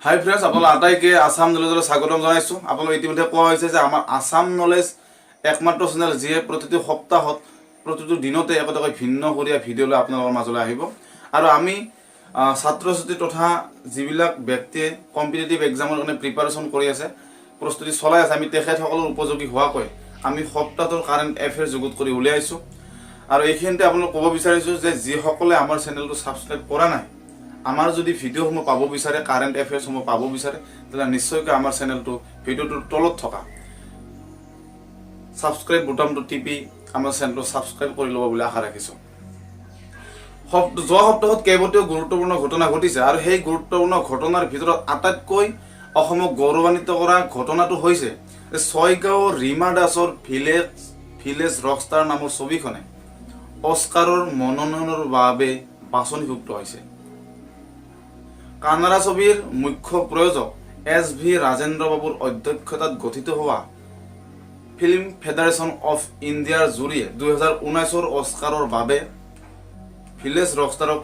হাই friends, আপোনালোক আটাইকে আসাম নলেজলৈ স্বাগতম জনাইছোঁ। আপোনালোক ইতিমধ্যে কোৱা হৈছে যে আমাৰ আসাম নলেজ একমাত্ৰ চেনেল যিয়ে প্ৰতিটো সপ্তাহত প্ৰতিটো দিনতে একোটাকৈ ভিন্ন কৰিয়া ভিডিঅ' লৈ আপোনালোকৰ মাজলৈ আহিব। আৰু আমি ছাত্ৰ ছাত্ৰী তথা যিবিলাক ব্যক্তিয়ে কম্পিটিটিভ এক্সামৰ কাৰণে প্ৰিপাৰেশ্যন কৰি আছে, প্ৰস্তুতি চলাই আছে, আমি তেখেতসকলৰ উপযোগী হোৱাকৈ আমি সপ্তাহটোৰ কাৰেণ্ট এফেয়াৰ যুগুত কৰি উলিয়াইছোঁ। আৰু এইখিনিতে আপোনালোক ক'ব বিচাৰিছোঁ যে যিসকলে আমাৰ চেনেলটো ছাবস্ক্ৰাইব কৰা নাই, আমাৰ যদি ভিডিঅ'সমূহ পাব বিচাৰে, কাৰেণ্ট এফেয়াৰ্ছসমূহ পাব বিচাৰে, তেতিয়াহ'লে নিশ্চয়কৈ আমাৰ চেনেলটো ভিডিঅ'টোৰ তলত থকা ছাবস্ক্ৰাইব বুটামটো টিপি আমাৰ চেনেলটো ছাবস্ক্ৰাইব কৰি ল'ব বুলি আশা ৰাখিছোঁ। যোৱা সপ্তাহত কেইবাটাও গুৰুত্বপূৰ্ণ ঘটনা ঘটিছে আৰু সেই গুৰুত্বপূৰ্ণ ঘটনাৰ ভিতৰত আটাইতকৈ অসমক গৌৰৱান্বিত কৰা ঘটনাটো হৈছে যে ছয়গাঁৱৰ ৰীমা দাসৰ ভিলেজ ৰকষ্টাৰ নামৰ ছবিখনে অস্কাৰৰ মনোনয়নৰ বাবে বাছনিভুক্ত হৈছে। কানাড়া ছবিৰ মুখ্য প্ৰযোজক SV ৰাজেন্দ্ৰ বাবুৰ অধ্যক্ষতাত গঠিত হোৱা ফিল্ম ফেডাৰেশ্যন অফ ইণ্ডিয়াৰ জুৰিয়ে 2019 অস্কাৰৰ বাবে ভিলেজ ৰকষ্টাৰক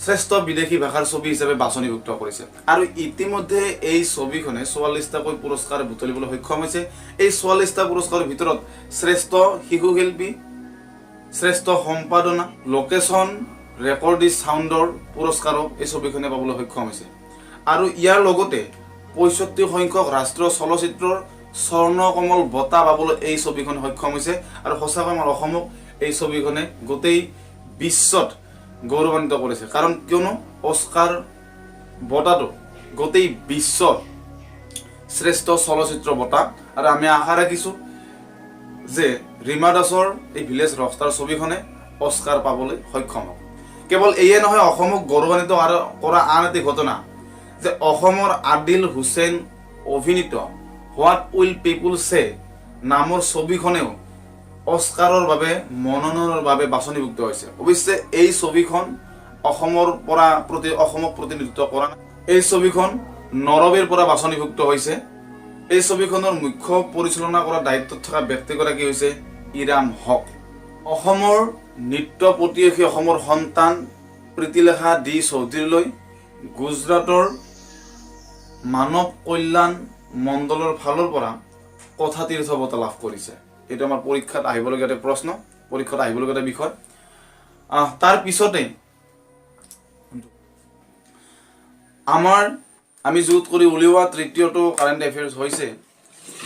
শ্ৰেষ্ঠ বিদেশী ভাষাৰ ছবি হিচাপে বাছনিভুক্ত কৰিছে। আৰু ইতিমধ্যে এই ছবিখনে 44টাকৈ পুৰস্কাৰ বুটলিবলৈ সক্ষম হৈছে। এই 44টা পুৰস্কাৰৰ ভিতৰত শ্ৰেষ্ঠ শিশু শিল্পী, শ্ৰেষ্ঠ সম্পাদনা, লোকেশ্যন, ৰেকৰ্ডিং ছাউণ্ডৰ পুৰস্কাৰো এই ছবিখনে পাবলৈ সক্ষম হৈছে। আৰু ইয়াৰ লগতে 65 সংখ্যক ৰাষ্ট্ৰীয় চলচ্চিত্ৰৰ স্বৰ্ণকমল বঁটা পাবলৈ এই ছবিখনে সক্ষম হৈছে। আৰু সঁচাকৈ আমাৰ অসমক এই ছবিখনে গোটেই বিশ্বত গৌৰৱান্বিত কৰিছে, কাৰণ কিয়নো অস্কাৰ বঁটাটো গোটেই বিশ্বত শ্ৰেষ্ঠ চলচ্চিত্ৰ বঁটা। আৰু আমি আশা ৰাখিছোঁ যে ৰীমা দাসৰ এই ভিলেজ ৰকষ্টাৰ ছবিখনে অস্কাৰ পাবলৈ সক্ষম হ'ব। কেৱল এয়ে নহয়, অসমক গৌৰৱান্বিত কৰা আন এটি ঘটনা যে অসমৰ আদিল হুছেইন অভিনীত হোৱাট উইল পিপুল সে নামৰ ছবিখনেও অস্কাৰৰ বাবে মনোনয়নৰ বাবে বাছনিভুক্ত হৈছে। অৱশ্যে এই ছবিখন অসমক প্ৰতিনিধিত্ব কৰা নাই। এই ছবিখন নৰৱেৰ পৰা বাছনিভুক্ত হৈছে। এই ছবিখনৰ মুখ্য পৰিচালনা কৰা দায়িত্বত থকা ব্যক্তিগৰাকী হৈছে ইৰাম হক। অসমৰ নৃত্য প্ৰতিয়সী অসমৰ সন্তান প্ৰীতিলেখা ডি চৌধুৰীলৈ গুজৰাটৰ মানৱ কল্যাণ মণ্ডলৰ ফালৰ পৰা কথা তীৰ্থ বঁটা লাভ কৰিছে। এইটো আমাৰ পৰীক্ষাত আহিবলগীয়া এটা প্ৰশ্ন, পৰীক্ষাত আহিবলগীয়া এটা বিষয়। তাৰ পিছতে আমি যুগুত কৰি উলিওৱা তৃতীয়টো কাৰেণ্ট এফেয়াৰ্ছ হৈছে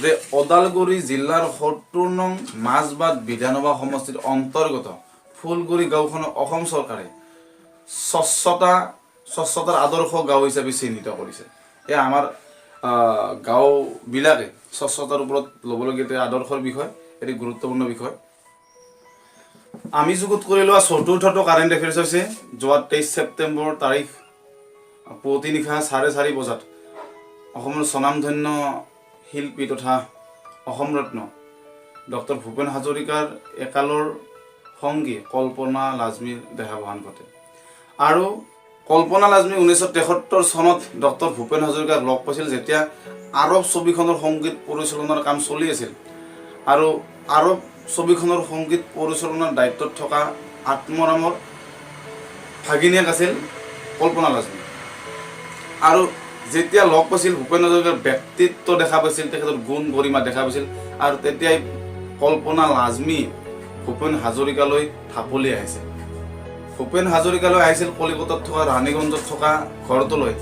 যে ওদালগুৰি জিলাৰ 70 নং মাজবাট বিধানসভা সমষ্টিৰ অন্তৰ্গত ফুলগুৰি গাঁওখনক অসম চৰকাৰে স্বচ্ছতাৰ আদৰ্শ গাঁও হিচাপে চিহ্নিত কৰিছে। এয়া আমাৰ গাঁওবিলাকে স্বচ্ছতাৰ ওপৰত ল'বলগীয়া আদৰ্শৰ বিষয়, এটি গুৰুত্বপূৰ্ণ বিষয়। আমি যুগুত কৰি লোৱা চতুৰ্থটো কাৰেণ্ট এফেয়াৰ্ছ হৈছে যোৱা 23 ছেপ্টেম্বৰ তাৰিখ পুৱতি নিশা 4:30 বজাত অসমৰ স্বনামধন্য শিল্পী তথা অসম ৰত্ন ডক্টৰ ভূপেন হাজৰিকাৰ একালৰ সংগী কল্পনা লাজমীৰ দেহাৱসান ঘটে। আৰু কল্পনা লাজমী 1973 চনত ডক্টৰ ভূপেন হাজৰিকাক লগ পাইছিল যেতিয়া আৰৱ ছবিখনৰ সংগীত পৰিচালনাৰ কাম চলি আছিল। আৰু আৰৱ ছবিখনৰ সংগীত পৰিচালনাৰ দায়িত্বত থকা আত্মৰামৰ ভাগিনীয়েক আছিল কল্পনা লাজমী। আৰু যেতিয়া লগ পাইছিল, ভূপেন হাজৰিকাৰ ব্যক্তিত্ব দেখা পাইছিল, তেখেতৰ গুণ গৰিমা দেখা পাইছিল, আৰু তেতিয়াই কল্পনা লাজমী ভূপেন হাজৰিকালৈ ঢাপলি আহিছে। ভূপেন হাজৰিকালৈ আহিছিল কলিকতাত থকা ৰাণীগঞ্জত থকা ঘৰটোলৈ।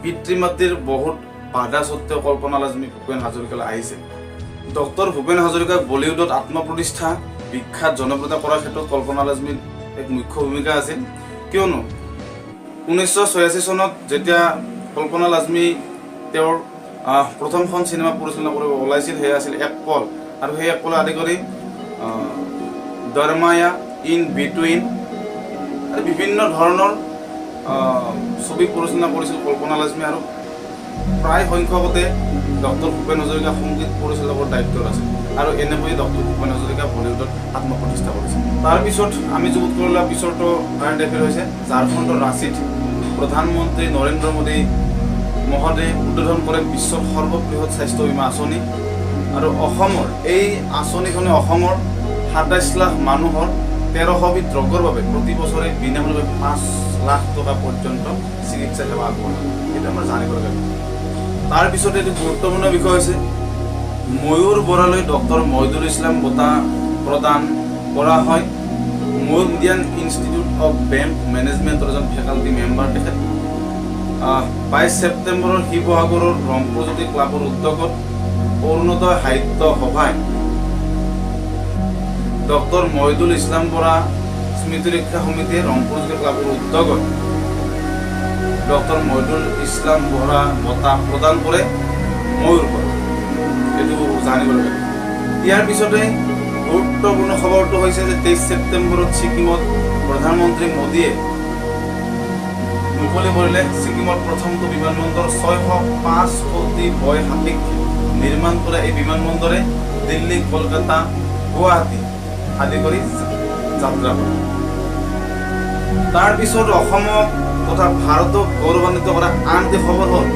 পিতৃ মাতৃৰ বহুত বাধা স্বত্বেও কল্পনা লাজমী ভূপেন হাজৰিকালৈ আহিছিল। ডক্টৰ ভূপেন হাজৰিকাক বলিউডত আত্মপ্ৰতিষ্ঠা বিখ্যাত জনপ্ৰিয়তা কৰাৰ ক্ষেত্ৰত কল্পনা লাজমীৰ এক মুখ্য ভূমিকা আছিল। কিয়নো 1986 চনত যেতিয়া কল্পনা লাজমী তেওঁৰ প্ৰথমখন চিনেমা পৰিচালনা কৰিব ওলাইছিল, সেয়া আছিল এক পল। আৰু সেই এক পলে আদি কৰি দৰমায়া, ইন বিটুইন আৰু বিভিন্ন ধৰণৰ ছবি পৰিচালনা কৰিছিল কল্পনা লাজমী। আৰু প্ৰায় সংখ্যকতে ডক্টৰ ভূপেন হাজৰিকা সংগীত পৰিচালকৰ দায়িত্বত আছিল। আৰু এনেকৈয়ে ডক্টৰ ভূপেন হাজৰিকা বলিউডত আত্মপ্ৰতিষ্ঠা কৰিছিল। তাৰপিছত আমি যুগুত কৰি লোৱা পিছৰটো কাৰেণ্ট এফেয়াৰ হৈছে ঝাৰখণ্ডৰ ৰাঁচীত প্ৰধানমন্ত্ৰী নৰেন্দ্ৰ মোদী মহোদয়ে উদ্বোধন কৰে বিশ্বৰ সৰ্ববৃহৎ স্বাস্থ্য বীমা আঁচনি। আৰু অসমৰ এই আঁচনিখনে অসমৰ 27 লাখ মানুহৰ 1300 বিধ ৰোগৰ বাবে প্ৰতি বছৰে বিনামূলীয়াকৈ লাখ টকা পৰ্যন্ত চিকিৎসা সেৱা আগবঢ়ায়। এইটো আমাৰ জানিব লাগে। তাৰপিছতে এইটো গুৰুত্বপূৰ্ণ বিষয় হৈছে ময়ূৰ বৰালৈ ডক্টৰ মহিদুল ইছলাম বঁটা প্ৰদান কৰা হয়। ময়ূৰ ইণ্ডিয়ান ইনষ্টিটিউট অফ বেংক মেনেজমেণ্টৰ এজন ফেকাল্টি মেম্বাৰ তেখেত। 22 ছেপ্টেম্বৰৰ শিৱসাগৰৰ ৰংপুৰজ্যোতি ক্লাবৰ উদ্যোগত অৰুণোদয় সাহিত্য সভাই ডক্টৰ মহিদুল ইছলাম বৰা স্মৃতি ৰক্ষা সমিতিয়ে ৰংপুৰজ্যোতি ক্লাবৰ উদ্যোগত ডক্টৰ মহিদুল ইছলাম বৰা বঁটা প্ৰদান কৰে ময়ূৰ বৰা। এইটো জানিব লাগে। ইয়াৰ পিছতে গুৰুত্বপূৰ্ণ খবৰটো হৈছে যে 23 ছেপ্টেম্বৰত ছিকিমত প্ৰধানমন্ত্ৰী মোদীয়ে মুকলি কৰিলে ছিকিমৰ প্ৰথমটো বিমানবন্দৰ। 605 কোটি বয় হাতীক নিৰ্মাণ কৰা এই বিমানবন্দৰে দিল্লী, কলকাতা, গুৱাহাটী আদি কৰি যাত্ৰা কৰে। তাৰপিছত অসমক তথা ভাৰতক গৌৰৱান্বিত কৰা আন এটি খবৰ হ'ল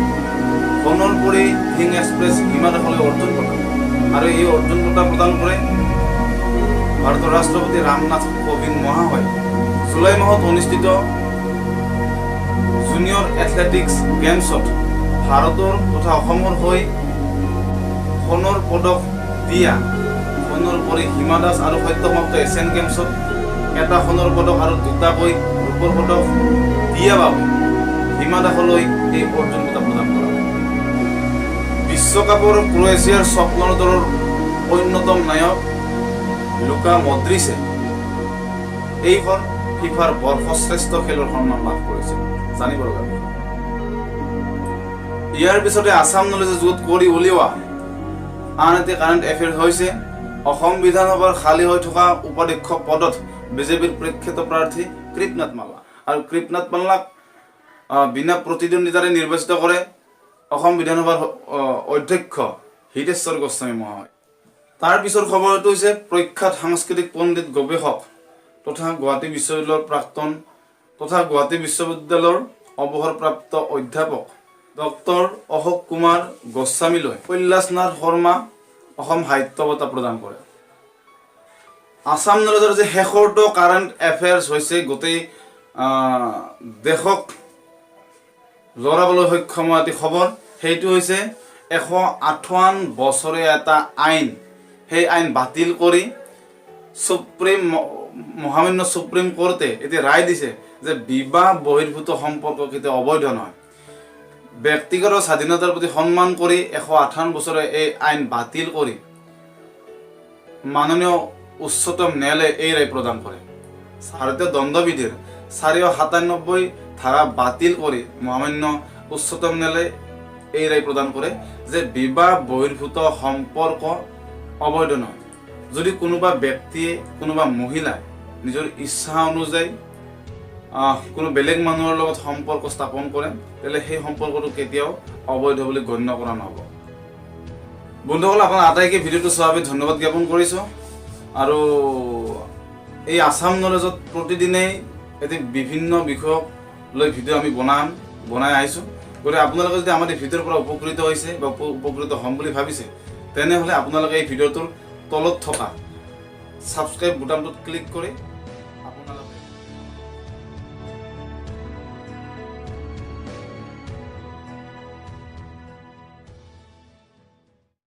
সোণৰ পৰি ধিং এক্সপ্ৰেছ হিমাদাসলৈ অৰ্জুন বঁটা। আৰু এই অৰ্জুন বঁটা প্ৰদান কৰে ভাৰতৰ ৰাষ্ট্ৰপতি ৰামনাথ কোবিন্দ মহাশয়। জুলাই মাহত অনুষ্ঠিত জুনিয়ৰ এথলেটিক্স গেমছত ভাৰতৰ তথা অসমৰ হৈ সোণৰ পদক দিয়া সোণৰ পৰি হিমা দাস আৰু সদ্যসমাপ্ত এছিয়ান গেমছত এটা সোণৰ পদক আৰু দুটাকৈ ৰূপৰ পদক দিয়া বাবে হিমা দাসলৈ এই অৰ্জুন বঁটা প্ৰদান কৰা হয়। বিশ্বকাপৰ ক্ৰ'ৱেছিয়াৰ স্বপ্নৰ দলৰ অন্যতম নায়ক লুকা মড্ৰিচে এইখন ফিফাৰ বৰ্ষশ্ৰেষ্ঠ খেলৰ সন্মান লাভ কৰিছে। জানিব লগা। ইয়াৰ পিছতে আছাম নলেজ যুত কৰি উলিওৱা আন এটি কাৰেণ্ট এফেয়াৰ হৈছে অসম বিধানসভাৰ খালী হৈ থকা উপাধ্যক্ষ পদত বিজেপিৰ প্ৰখ্যাত প্ৰাৰ্থী কৃপনাথ মাল্লা। আৰু কৃপনাথ মাল্লাক বিনা প্ৰতিদ্বন্দ্বিতাৰে নিৰ্বাচিত কৰে অসম বিধানসভাৰ অধ্যক্ষ হিতেশ্বৰ গোস্বামী মহাশয়। তাৰ পিছৰ খবৰটো হৈছে প্ৰখ্যাত সাংস্কৃতিক পণ্ডিত গৱেষক তথা গুৱাহাটী বিশ্ববিদ্যালয়ৰ প্ৰাক্তন তথা গুৱাহাটী বিশ্ববিদ্যালয়ৰ অৱসৰপ্ৰাপ্ত অধ্যাপক ডক্টৰ অশোক কুমাৰ গোস্বামীলৈ কৈলাশ নাথ শৰ্মা অসম সাহিত্য বঁটা প্ৰদান কৰে। আছাম নলেজৰ যে শেষৰটো কাৰেণ্ট এফেয়াৰ্ছ হৈছে গোটেই দেশক লৰাবলৈ সক্ষম হোৱা এটি খবৰ। সেইটো হৈছে 158 বছৰীয়া এটা আইন, সেই আইন বাতিল কৰি মহামান্য সুপ্ৰিম কোৰ্টে এতিয়া ৰায় দিছে যে বিবাহ বহিৰ্ভূত সম্পৰ্ক কেতিয়াও অবৈধ নহয়। ব্যক্তিগত স্বাধীনতাৰ প্ৰতি সন্মান কৰি 158 বছৰীয়া এই আইন বাতিল কৰি মাননীয় উচ্চতম ন্যায়ালয়ে এই ৰায় প্ৰদান কৰে। ভাৰতীয় দণ্ডবিধিৰ 497 ধাৰা বাতিল কৰি মহামান্য উচ্চতম ন্যায়ালয়ে এই ৰায় প্ৰদান কৰে যে বিবাহ বহিৰ্ভূত সম্পৰ্ক অবৈধ নহয়। যদি কোনোবা ব্যক্তিয়ে কোনোবা মহিলাই নিজৰ ইচ্ছা অনুযায়ী কোনো বেলেগ মানুহৰ লগত সম্পৰ্ক স্থাপন কৰে তেলে সেই সম্পৰ্কটো কেতিয়াও অবৈধ বুলি গণ্য কৰা নহ'ব। বন্ধুসকল, আপোনাৰ আটাইকে ভিডিঅ'টো চোৱাৰ বাবে ধন্যবাদ জ্ঞাপন কৰিছোঁ। আৰু এই আছাম নলেজত প্ৰতিদিনেই এটি বিভিন্ন বিষয়ক লৈ ভিডিঅ' আমি বনাই আহিছোঁ। গতিকে আপোনালোকে যদি আমাৰ এই ভিডিঅ'ৰ পৰা উপকৃত হৈছে বা উপকৃত হ'ম বুলি ভাবিছে তেনেহ'লে আপোনালোকে এই ভিডিঅ'টোৰ তলত থকা ছাবস্ক্ৰাইব বুটামটোত ক্লিক কৰি